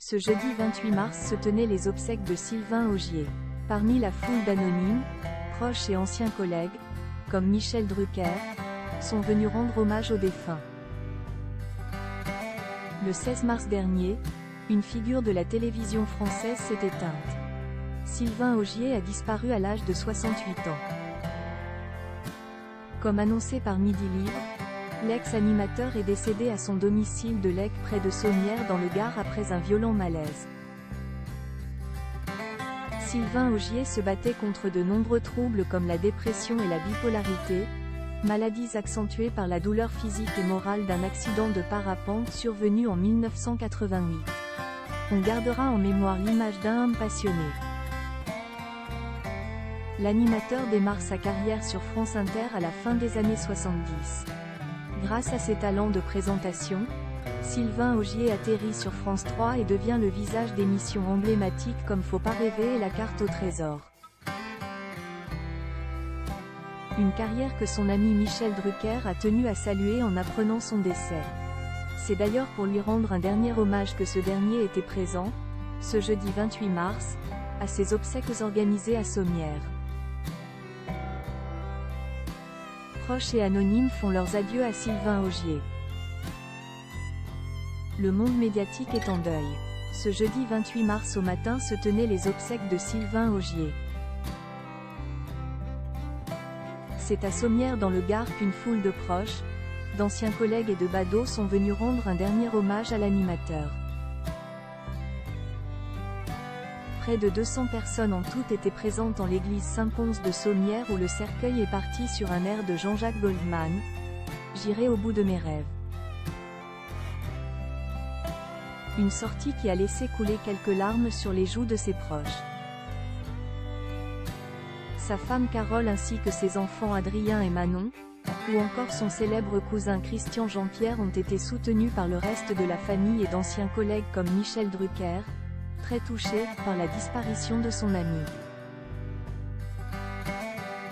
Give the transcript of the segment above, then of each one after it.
Ce jeudi 28 mars se tenaient les obsèques de Sylvain Augier. Parmi la foule d'anonymes, proches et anciens collègues, comme Michel Drucker, sont venus rendre hommage aux défunts. Le 16 mars dernier, une figure de la télévision française s'est éteinte. Sylvain Augier a disparu à l'âge de 68 ans. Comme annoncé par Midi Libre, l'ex-animateur est décédé à son domicile de Lèques près de Sommières dans le Gard après un violent malaise. Sylvain Augier se battait contre de nombreux troubles comme la dépression et la bipolarité, maladies accentuées par la douleur physique et morale d'un accident de parapente survenu en 1988. On gardera en mémoire l'image d'un homme passionné. L'animateur démarre sa carrière sur France Inter à la fin des années 70. Grâce à ses talents de présentation, Sylvain Augier atterrit sur France 3 et devient le visage d'émissions emblématiques comme Faut pas rêver et La carte au trésor. Une carrière que son ami Michel Drucker a tenu à saluer en apprenant son décès. C'est d'ailleurs pour lui rendre un dernier hommage que ce dernier était présent, ce jeudi 28 mars, à ses obsèques organisées à Sommières. Proches et anonymes font leurs adieux à Sylvain Augier. Le monde médiatique est en deuil. Ce jeudi 28 mars au matin se tenaient les obsèques de Sylvain Augier. C'est à Sommières dans le Gard qu'une foule de proches, d'anciens collègues et de badauds sont venus rendre un dernier hommage à l'animateur. Près de 200 personnes en tout étaient présentes en l'église Saint-Pons de Sommières où le cercueil est parti sur un air de Jean-Jacques Goldman, « J'irai au bout de mes rêves ». Une sortie qui a laissé couler quelques larmes sur les joues de ses proches. Sa femme Carole ainsi que ses enfants Adrien et Manon, ou encore son célèbre cousin Christian Jean-Pierre ont été soutenus par le reste de la famille et d'anciens collègues comme Michel Drucker, très touché par la disparition de son ami.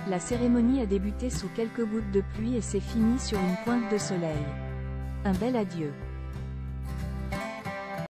La cérémonie a débuté sous quelques gouttes de pluie et s'est finie sur une pointe de soleil. Un bel adieu.